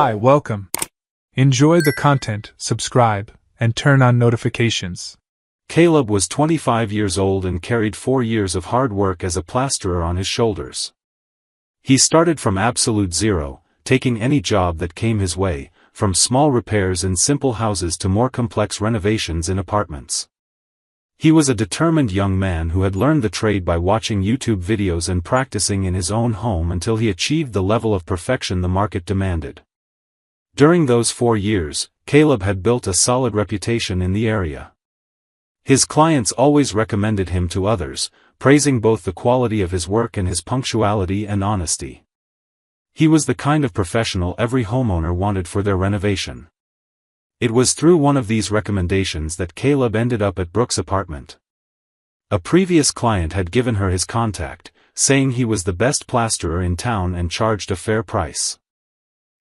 Hi, welcome. Enjoy the content, subscribe, and turn on notifications. Caleb was 25 years old and carried 4 years of hard work as a plasterer on his shoulders. He started from absolute zero, taking any job that came his way, from small repairs in simple houses to more complex renovations in apartments. He was a determined young man who had learned the trade by watching YouTube videos and practicing in his own home until he achieved the level of perfection the market demanded. During those 4 years, Caleb had built a solid reputation in the area. His clients always recommended him to others, praising both the quality of his work and his punctuality and honesty. He was the kind of professional every homeowner wanted for their renovation. It was through one of these recommendations that Caleb ended up at Brooke's apartment. A previous client had given her his contact, saying he was the best plasterer in town and charged a fair price.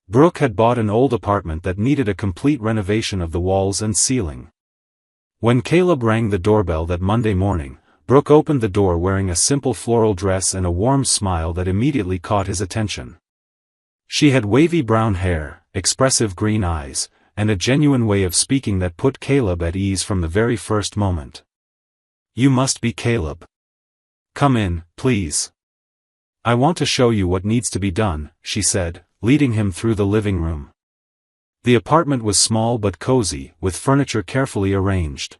Brooke had bought an old apartment that needed a complete renovation of the walls and ceiling. When Caleb rang the doorbell that Monday morning, Brooke opened the door wearing a simple floral dress and a warm smile that immediately caught his attention. She had wavy brown hair, expressive green eyes, and a genuine way of speaking that put Caleb at ease from the very first moment. "You must be Caleb. Come in, please. I want to show you what needs to be done," she said, leading him through the living room. The apartment was small but cozy, with furniture carefully arranged.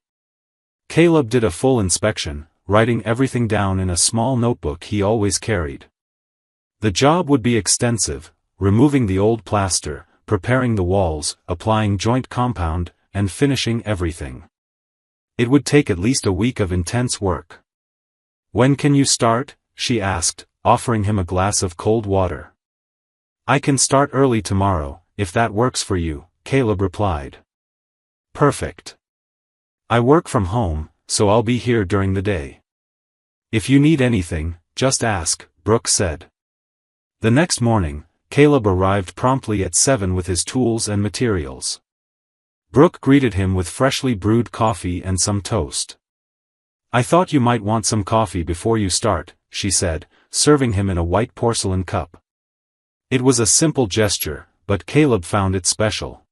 Caleb did a full inspection, writing everything down in a small notebook he always carried. The job would be extensive, removing the old plaster, preparing the walls, applying joint compound, and finishing everything. It would take at least a week of intense work. "When can you start?" she asked, offering him a glass of cold water. "I can start early tomorrow, if that works for you," Caleb replied. "Perfect. I work from home, so I'll be here during the day. If you need anything, just ask," Brooke said. The next morning, Caleb arrived promptly at 7 with his tools and materials. Brooke greeted him with freshly brewed coffee and some toast. "I thought you might want some coffee before you start," she said, serving him in a white porcelain cup. It was a simple gesture, but Caleb found it special.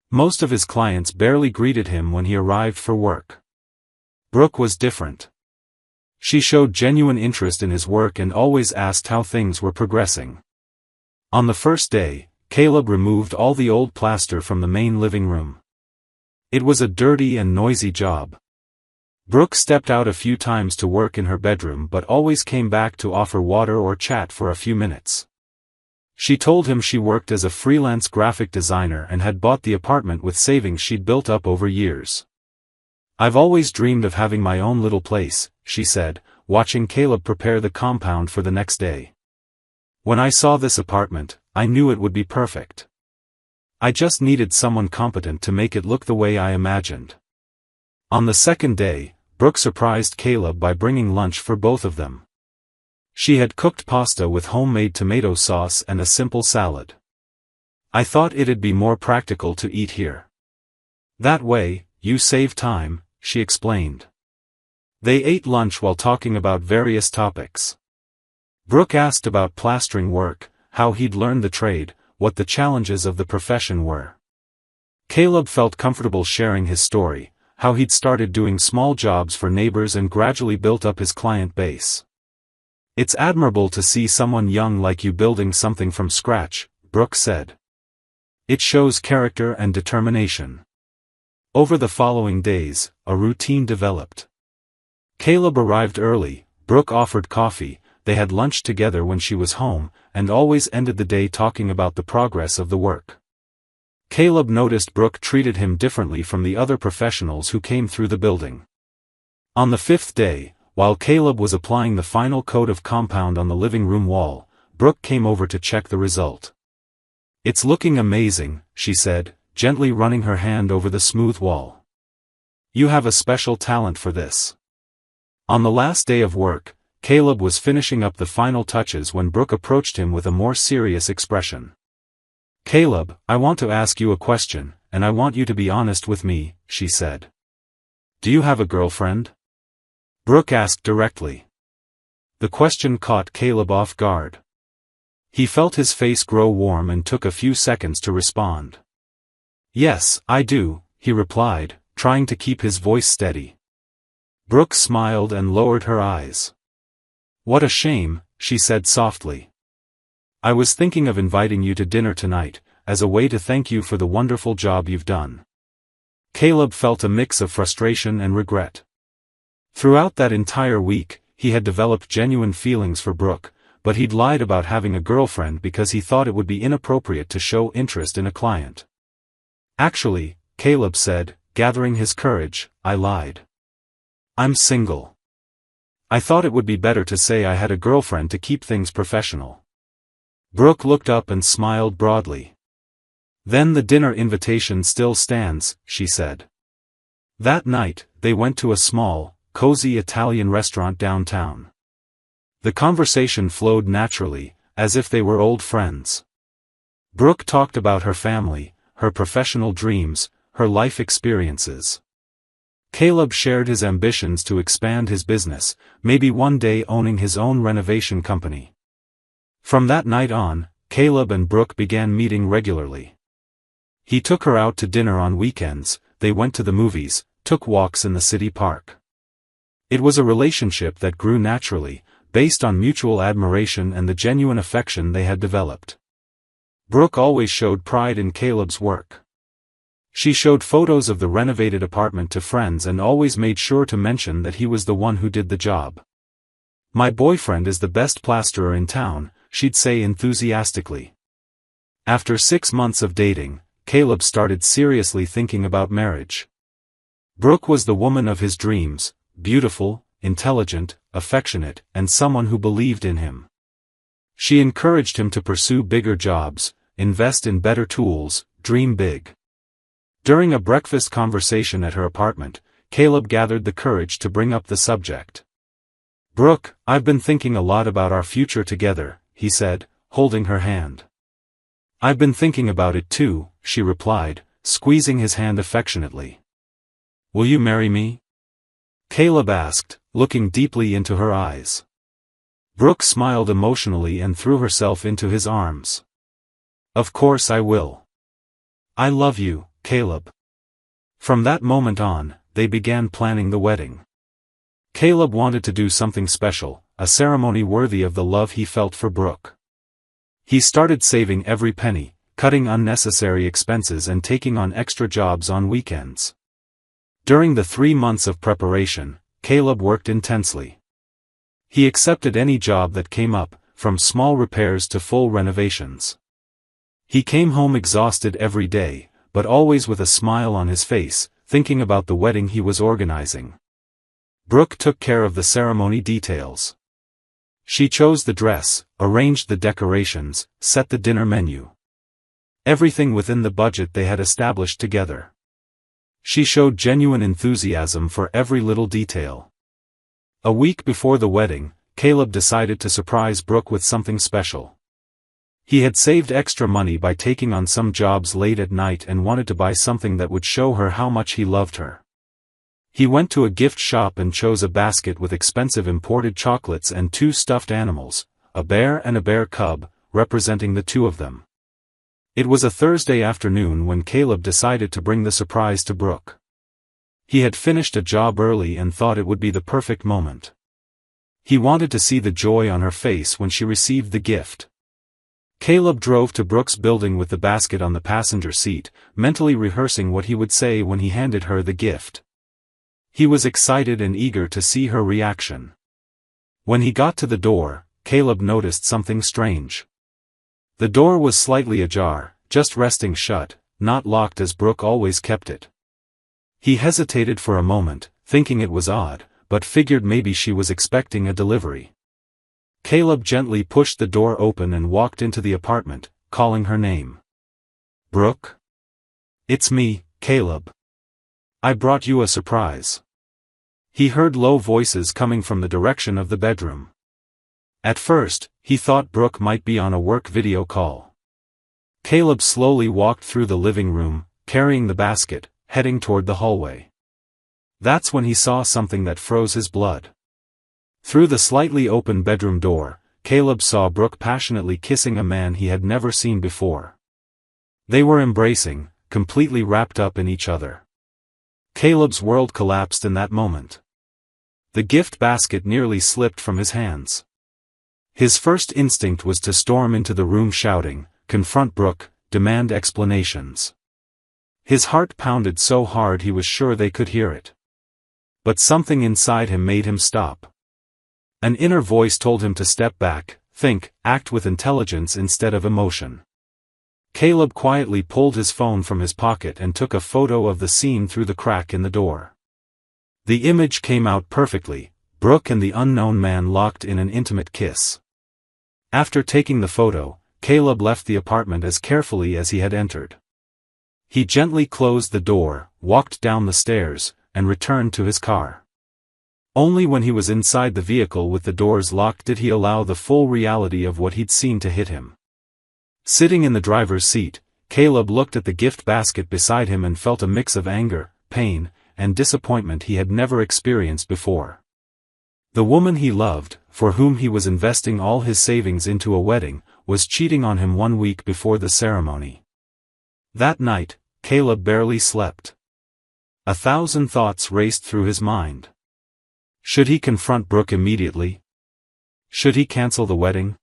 Most of his clients barely greeted him when he arrived for work. Brooke was different. She showed genuine interest in his work and always asked how things were progressing. On the first day, Caleb removed all the old plaster from the main living room. It was a dirty and noisy job. Brooke stepped out a few times to work in her bedroom but always came back to offer water or chat for a few minutes. She told him she worked as a freelance graphic designer and had bought the apartment with savings she'd built up over years. "I've always dreamed of having my own little place," she said, watching Caleb prepare the compound for the next day. "When I saw this apartment, I knew it would be perfect. I just needed someone competent to make it look the way I imagined." On the second day, Brooke surprised Caleb by bringing lunch for both of them. She had cooked pasta with homemade tomato sauce and a simple salad. "I thought it'd be more practical to eat here. That way, you save time," she explained. They ate lunch while talking about various topics. Brooke asked about plastering work, how he'd learned the trade, what the challenges of the profession were. Caleb felt comfortable sharing his story, how he'd started doing small jobs for neighbors and gradually built up his client base. "It's admirable to see someone young like you building something from scratch," Brooke said. "It shows character and determination." Over the following days, a routine developed. Caleb arrived early, Brooke offered coffee, they had lunch together when she was home, and always ended the day talking about the progress of the work. Caleb noticed Brooke treated him differently from the other professionals who came through the building. On the 5th day, while Caleb was applying the final coat of compound on the living room wall, Brooke came over to check the result. "It's looking amazing," she said, gently running her hand over the smooth wall. "You have a special talent for this." On the last day of work, Caleb was finishing up the final touches when Brooke approached him with a more serious expression. "Caleb, I want to ask you a question, and I want you to be honest with me," she said. "Do you have a girlfriend?" Brooke asked directly. The question caught Caleb off guard. He felt his face grow warm and took a few seconds to respond. "Yes, I do," he replied, trying to keep his voice steady. Brooke smiled and lowered her eyes. "What a shame," she said softly. "I was thinking of inviting you to dinner tonight, as a way to thank you for the wonderful job you've done." Caleb felt a mix of frustration and regret. Throughout that entire week, he had developed genuine feelings for Brooke, but he'd lied about having a girlfriend because he thought it would be inappropriate to show interest in a client. "Actually," Caleb said, gathering his courage, "I lied. I'm single. I thought it would be better to say I had a girlfriend to keep things professional." Brooke looked up and smiled broadly. "Then the dinner invitation still stands," she said. That night, they went to a small, cozy Italian restaurant downtown. The conversation flowed naturally, as if they were old friends. Brooke talked about her family, her professional dreams, her life experiences. Caleb shared his ambitions to expand his business, maybe one day owning his own renovation company. From that night on, Caleb and Brooke began meeting regularly. He took her out to dinner on weekends, they went to the movies, took walks in the city park. It was a relationship that grew naturally, based on mutual admiration and the genuine affection they had developed. Brooke always showed pride in Caleb's work. She showed photos of the renovated apartment to friends and always made sure to mention that he was the one who did the job. "My boyfriend is the best plasterer in town," she'd say enthusiastically. After 6 months of dating, Caleb started seriously thinking about marriage. Brooke was the woman of his dreams, beautiful, intelligent, affectionate, and someone who believed in him. She encouraged him to pursue bigger jobs, invest in better tools, dream big. During a breakfast conversation at her apartment, Caleb gathered the courage to bring up the subject. "Brooke, I've been thinking a lot about our future together," he said, holding her hand. "I've been thinking about it too," she replied, squeezing his hand affectionately. "Will you marry me?" Caleb asked, looking deeply into her eyes. Brooke smiled emotionally and threw herself into his arms. "Of course I will. I love you, Caleb." From that moment on, they began planning the wedding. Caleb wanted to do something special, a ceremony worthy of the love he felt for Brooke. He started saving every penny, cutting unnecessary expenses and taking on extra jobs on weekends. During the 3 months of preparation, Caleb worked intensely. He accepted any job that came up, from small repairs to full renovations. He came home exhausted every day, but always with a smile on his face, thinking about the wedding he was organizing. Brooke took care of the ceremony details. She chose the dress, arranged the decorations, set the dinner menu. Everything within the budget they had established together. She showed genuine enthusiasm for every little detail. A week before the wedding, Caleb decided to surprise Brooke with something special. He had saved extra money by taking on some jobs late at night and wanted to buy something that would show her how much he loved her. He went to a gift shop and chose a basket with expensive imported chocolates and 2 stuffed animals, a bear and a bear cub, representing the 2 of them. It was a Thursday afternoon when Caleb decided to bring the surprise to Brooke. He had finished a job early and thought it would be the perfect moment. He wanted to see the joy on her face when she received the gift. Caleb drove to Brooke's building with the basket on the passenger seat, mentally rehearsing what he would say when he handed her the gift. He was excited and eager to see her reaction. When he got to the door, Caleb noticed something strange. The door was slightly ajar, just resting shut, not locked as Brooke always kept it. He hesitated for a moment, thinking it was odd, but figured maybe she was expecting a delivery. Caleb gently pushed the door open and walked into the apartment, calling her name. "Brooke? It's me, Caleb. I brought you a surprise." He heard low voices coming from the direction of the bedroom. At first, he thought Brooke might be on a work video call. Caleb slowly walked through the living room, carrying the basket, heading toward the hallway. That's when he saw something that froze his blood. Through the slightly open bedroom door, Caleb saw Brooke passionately kissing a man he had never seen before. They were embracing, completely wrapped up in each other. Caleb's world collapsed in that moment. The gift basket nearly slipped from his hands. His first instinct was to storm into the room shouting, confront Brooke, demand explanations. His heart pounded so hard he was sure they could hear it. But something inside him made him stop. An inner voice told him to step back, think, act with intelligence instead of emotion. Caleb quietly pulled his phone from his pocket and took a photo of the scene through the crack in the door. The image came out perfectly, Brooke and the unknown man locked in an intimate kiss. After taking the photo, Caleb left the apartment as carefully as he had entered. He gently closed the door, walked down the stairs, and returned to his car. Only when he was inside the vehicle with the doors locked did he allow the full reality of what he'd seen to hit him. Sitting in the driver's seat, Caleb looked at the gift basket beside him and felt a mix of anger, pain, and disappointment he had never experienced before. The woman he loved, for whom he was investing all his savings into a wedding, was cheating on him 1 week before the ceremony. That night, Caleb barely slept. 1,000 thoughts raced through his mind. Should he confront Brooke immediately? Should he cancel the wedding?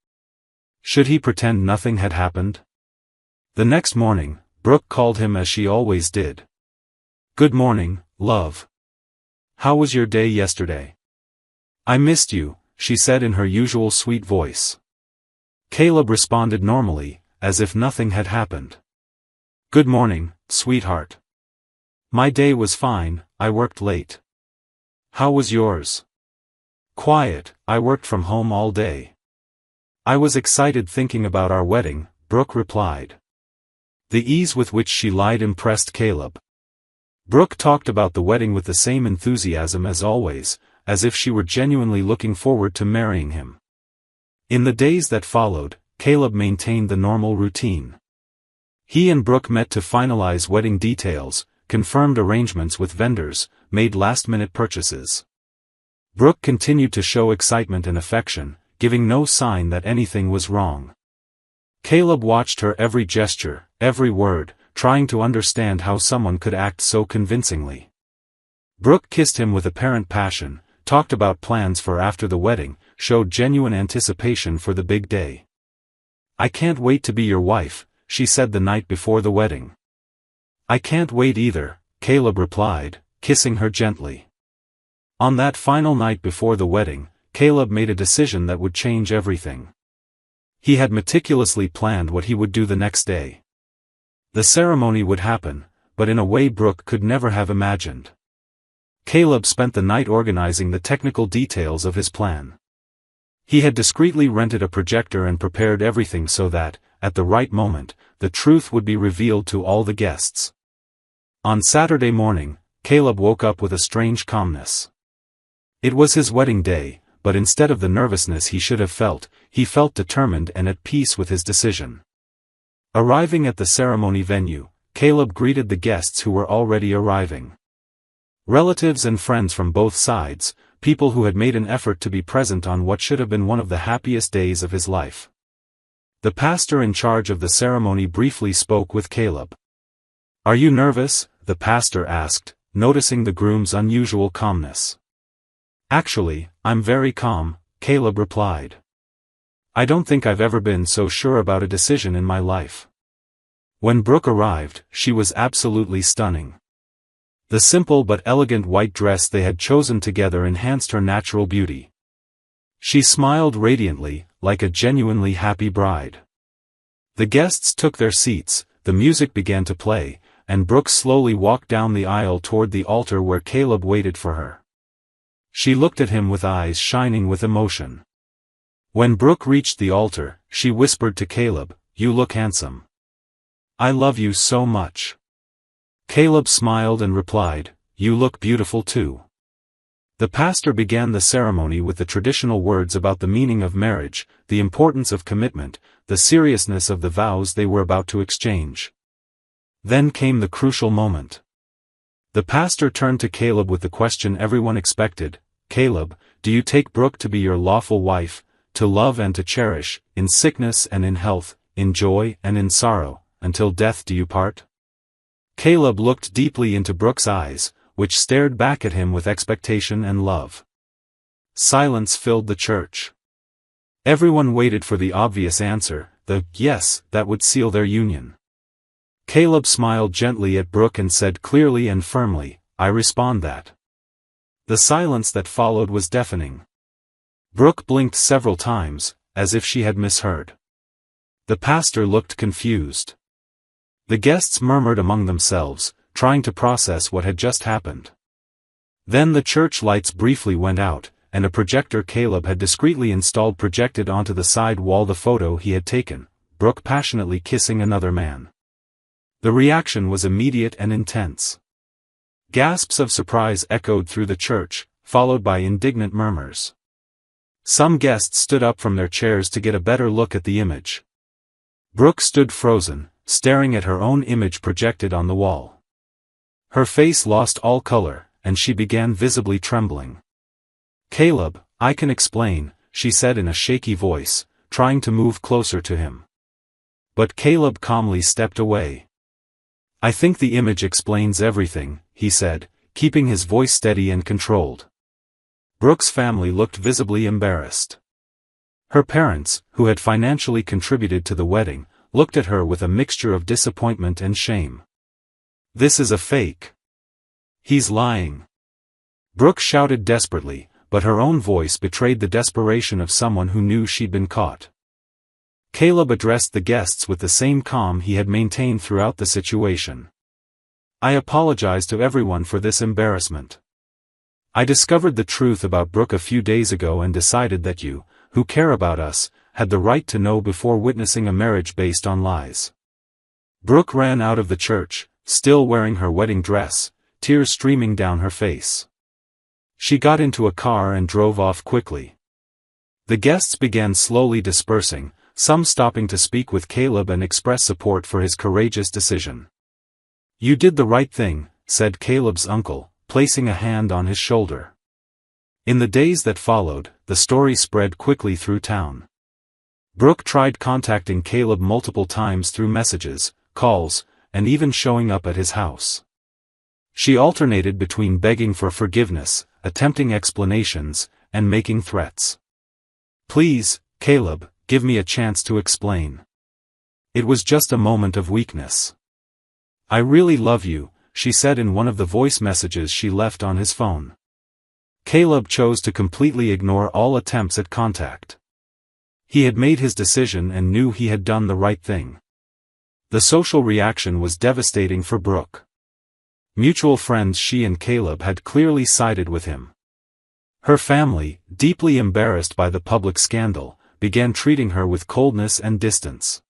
Should he pretend nothing had happened? The next morning, Brooke called him as she always did. "Good morning, love. How was your day yesterday?" "I missed you," she said in her usual sweet voice. Caleb responded normally, as if nothing had happened. "Good morning, sweetheart. My day was fine, I worked late. How was yours?" "Quiet, I worked from home all day." "I was excited thinking about our wedding," Brooke replied. The ease with which she lied impressed Caleb. Brooke talked about the wedding with the same enthusiasm as always, as if she were genuinely looking forward to marrying him. In the days that followed, Caleb maintained the normal routine. He and Brooke met to finalize wedding details, confirmed arrangements with vendors, made last-minute purchases. Brooke continued to show excitement and affection, giving no sign that anything was wrong. Caleb watched her every gesture, every word, trying to understand how someone could act so convincingly. Brooke kissed him with apparent passion, talked about plans for after the wedding, showed genuine anticipation for the big day. "I can't wait to be your wife," she said the night before the wedding. "I can't wait either," Caleb replied, kissing her gently. On that final night before the wedding, Caleb made a decision that would change everything. He had meticulously planned what he would do the next day. The ceremony would happen, but in a way Brooke could never have imagined. Caleb spent the night organizing the technical details of his plan. He had discreetly rented a projector and prepared everything so that, at the right moment, the truth would be revealed to all the guests. On Saturday morning, Caleb woke up with a strange calmness. It was his wedding day, but instead of the nervousness he should have felt, he felt determined and at peace with his decision. Arriving at the ceremony venue, Caleb greeted the guests who were already arriving. Relatives and friends from both sides, people who had made an effort to be present on what should have been one of the happiest days of his life. The pastor in charge of the ceremony briefly spoke with Caleb. "Are you nervous?" the pastor asked, noticing the groom's unusual calmness. "Actually, I'm very calm," Caleb replied. "I don't think I've ever been so sure about a decision in my life." When Brooke arrived, she was absolutely stunning. The simple but elegant white dress they had chosen together enhanced her natural beauty. She smiled radiantly, like a genuinely happy bride. The guests took their seats, the music began to play, and Brooke slowly walked down the aisle toward the altar where Caleb waited for her. She looked at him with eyes shining with emotion. When Brooke reached the altar, she whispered to Caleb, "You look handsome. I love you so much." Caleb smiled and replied, "You look beautiful too." The pastor began the ceremony with the traditional words about the meaning of marriage, the importance of commitment, the seriousness of the vows they were about to exchange. Then came the crucial moment. The pastor turned to Caleb with the question everyone expected, "Caleb, do you take Brooke to be your lawful wife, to love and to cherish, in sickness and in health, in joy and in sorrow, until death do you part? Caleb looked deeply into Brooke's eyes, which stared back at him with expectation and love. Silence filled the church. Everyone waited for the obvious answer, the yes that would seal their union. Caleb smiled gently at Brooke and said clearly and firmly, "I respond that." The silence that followed was deafening. Brooke blinked several times, as if she had misheard. The pastor looked confused. The guests murmured among themselves, trying to process what had just happened. Then the church lights briefly went out, and a projector Caleb had discreetly installed projected onto the side wall the photo he had taken, Brooke passionately kissing another man. The reaction was immediate and intense. Gasps of surprise echoed through the church, followed by indignant murmurs. Some guests stood up from their chairs to get a better look at the image. Brooke stood frozen, staring at her own image projected on the wall. Her face lost all color, and she began visibly trembling. "Caleb, I can explain," she said in a shaky voice, trying to move closer to him. But Caleb calmly stepped away. "I think the image explains everything," he said, keeping his voice steady and controlled. Brooke's family looked visibly embarrassed. Her parents, who had financially contributed to the wedding, looked at her with a mixture of disappointment and shame. "This is a fake. He's lying." Brooke shouted desperately, but her own voice betrayed the desperation of someone who knew she'd been caught. Caleb addressed the guests with the same calm he had maintained throughout the situation. "I apologize to everyone for this embarrassment. I discovered the truth about Brooke a few days ago and decided that you, who care about us, had the right to know before witnessing a marriage based on lies." Brooke ran out of the church, still wearing her wedding dress, tears streaming down her face. She got into a car and drove off quickly. The guests began slowly dispersing, some stopping to speak with Caleb and express support for his courageous decision. "You did the right thing," said Caleb's uncle, placing a hand on his shoulder. In the days that followed, the story spread quickly through town. Brooke tried contacting Caleb multiple times through messages, calls, and even showing up at his house. She alternated between begging for forgiveness, attempting explanations, and making threats. "Please, Caleb, give me a chance to explain. It was just a moment of weakness. I really love you," she said in one of the voice messages she left on his phone. Caleb chose to completely ignore all attempts at contact. He had made his decision and knew he had done the right thing. The social reaction was devastating for Brooke. Mutual friends she and Caleb had clearly sided with him. Her family, deeply embarrassed by the public scandal, began treating her with coldness and distance.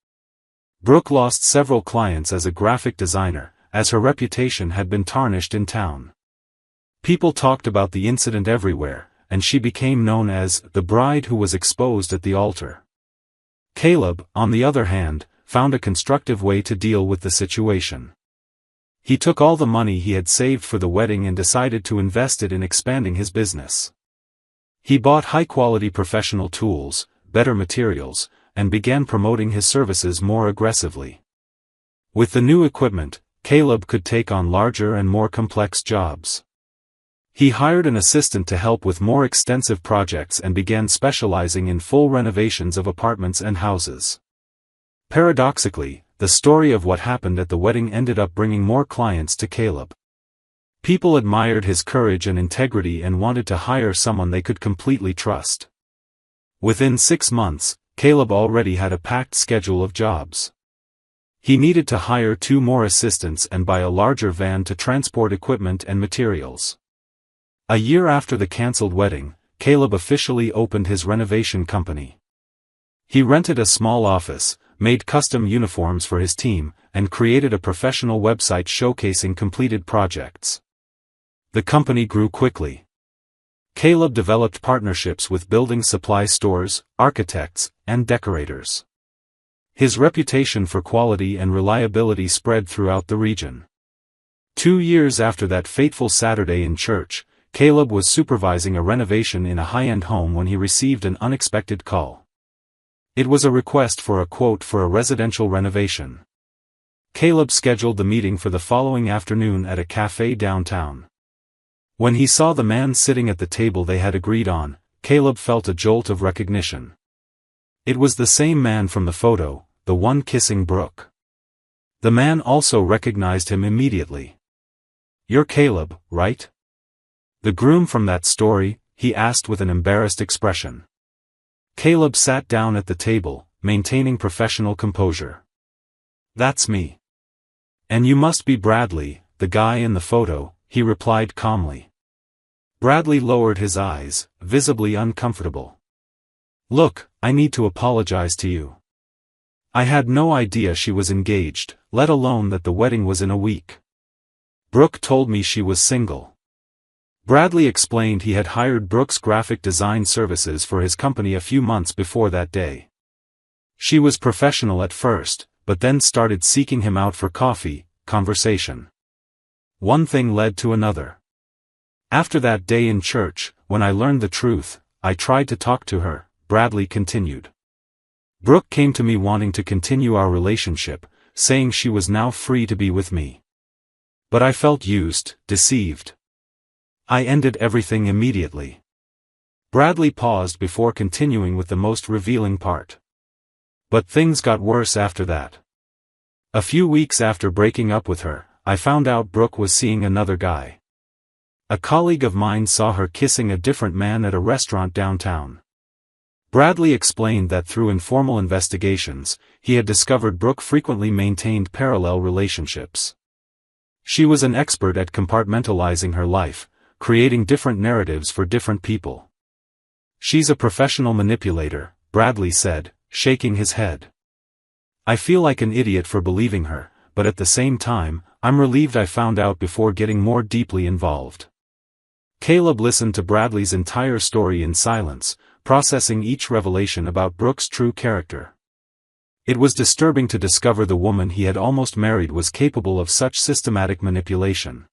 Brooke lost several clients as a graphic designer, as her reputation had been tarnished in town. People talked about the incident everywhere, and she became known as the bride who was exposed at the altar. Caleb, on the other hand, found a constructive way to deal with the situation. He took all the money he had saved for the wedding and decided to invest it in expanding his business. He bought high-quality professional tools, better materials, and began promoting his services more aggressively. With the new equipment, Caleb could take on larger and more complex jobs. He hired an assistant to help with more extensive projects and began specializing in full renovations of apartments and houses. Paradoxically, the story of what happened at the wedding ended up bringing more clients to Caleb. People admired his courage and integrity and wanted to hire someone they could completely trust. Within 6 months, Caleb already had a packed schedule of jobs. He needed to hire 2 more assistants and buy a larger van to transport equipment and materials. A year after the cancelled wedding, Caleb officially opened his renovation company. He rented a small office, made custom uniforms for his team, and created a professional website showcasing completed projects. The company grew quickly. Caleb developed partnerships with building supply stores, architects, and decorators. His reputation for quality and reliability spread throughout the region. 2 years after that fateful Saturday in church, Caleb was supervising a renovation in a high-end home when he received an unexpected call. It was a request for a quote for a residential renovation. Caleb scheduled the meeting for the following afternoon at a cafe downtown. When he saw the man sitting at the table they had agreed on, Caleb felt a jolt of recognition. It was the same man from the photo, the one kissing Brooke. The man also recognized him immediately. "You're Caleb, right? The groom from that story?" he asked with an embarrassed expression. Caleb sat down at the table, maintaining professional composure. "That's me." "And you must be Bradley, the guy in the photo," he replied calmly. Bradley lowered his eyes, visibly uncomfortable. "Look, I need to apologize to you. I had no idea she was engaged, let alone that the wedding was in a week. Brooke told me she was single." Bradley explained he had hired Brooke's graphic design services for his company a few months before that day. She was professional at first, but then started seeking him out for coffee, conversation. One thing led to another. "After that day in church, when I learned the truth, I tried to talk to her," Bradley continued. "Brooke came to me wanting to continue our relationship, saying she was now free to be with me. But I felt used, deceived. I ended everything immediately." Bradley paused before continuing with the most revealing part. "But things got worse after that. A few weeks after breaking up with her, I found out Brooke was seeing another guy. A colleague of mine saw her kissing a different man at a restaurant downtown." Bradley explained that through informal investigations, he had discovered Brooke frequently maintained parallel relationships. She was an expert at compartmentalizing her life, creating different narratives for different people. "She's a professional manipulator," Bradley said, shaking his head. "I feel like an idiot for believing her, but at the same time, I'm relieved I found out before getting more deeply involved." Caleb listened to Bradley's entire story in silence, processing each revelation about Brooke's true character. It was disturbing to discover the woman he had almost married was capable of such systematic manipulation.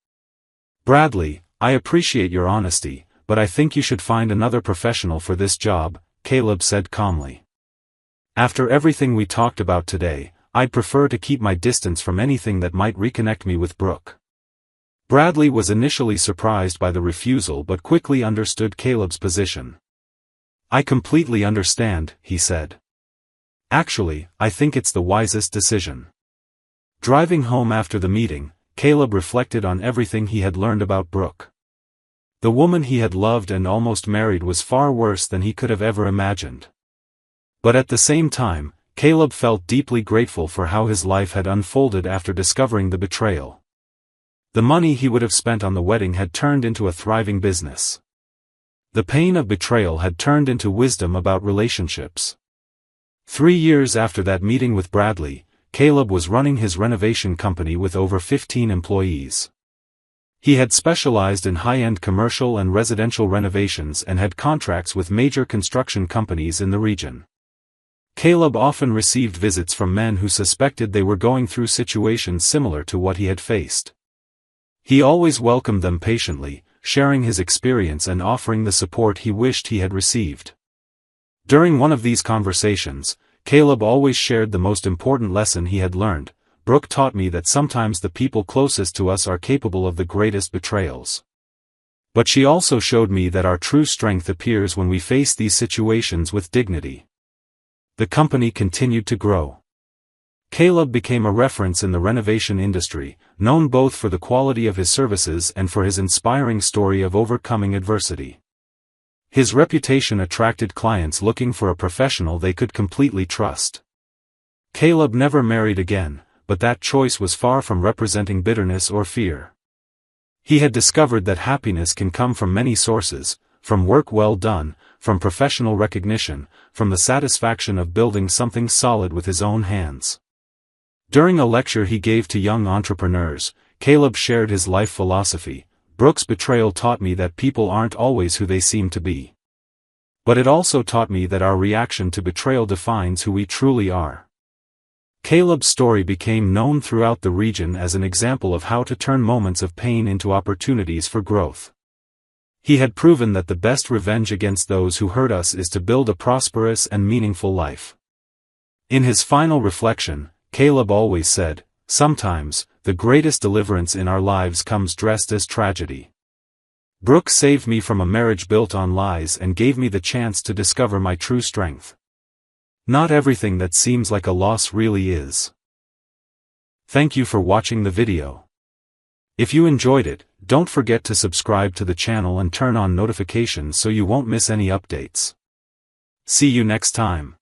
"Bradley, I appreciate your honesty, but I think you should find another professional for this job," Caleb said calmly. "After everything we talked about today, I'd prefer to keep my distance from anything that might reconnect me with Brooke." Bradley was initially surprised by the refusal but quickly understood Caleb's position. "I completely understand," he said. "Actually, I think it's the wisest decision." Driving home after the meeting, Caleb reflected on everything he had learned about Brooke. The woman he had loved and almost married was far worse than he could have ever imagined. But at the same time, Caleb felt deeply grateful for how his life had unfolded after discovering the betrayal. The money he would have spent on the wedding had turned into a thriving business. The pain of betrayal had turned into wisdom about relationships. 3 years after that meeting with Bradley, Caleb was running his renovation company with over 15 employees. He had specialized in high-end commercial and residential renovations and had contracts with major construction companies in the region. Caleb often received visits from men who suspected they were going through situations similar to what he had faced. He always welcomed them patiently, sharing his experience and offering the support he wished he had received. During one of these conversations, Caleb always shared the most important lesson he had learned. "Brooke taught me that sometimes the people closest to us are capable of the greatest betrayals. But she also showed me that our true strength appears when we face these situations with dignity." The company continued to grow. Caleb became a reference in the renovation industry, known both for the quality of his services and for his inspiring story of overcoming adversity. His reputation attracted clients looking for a professional they could completely trust. Caleb never married again, but that choice was far from representing bitterness or fear. He had discovered that happiness can come from many sources, from work well done, from professional recognition, from the satisfaction of building something solid with his own hands. During a lecture he gave to young entrepreneurs, Caleb shared his life philosophy. "Brooke's betrayal taught me that people aren't always who they seem to be. But it also taught me that our reaction to betrayal defines who we truly are." Caleb's story became known throughout the region as an example of how to turn moments of pain into opportunities for growth. He had proven that the best revenge against those who hurt us is to build a prosperous and meaningful life. In his final reflection, Caleb always said, "Sometimes, the greatest deliverance in our lives comes dressed as tragedy." Brooke saved me from a marriage built on lies and gave me the chance to discover my true strength. Not everything that seems like a loss really is. Thank you for watching the video. If you enjoyed it, don't forget to subscribe to the channel and turn on notifications so you won't miss any updates. See you next time.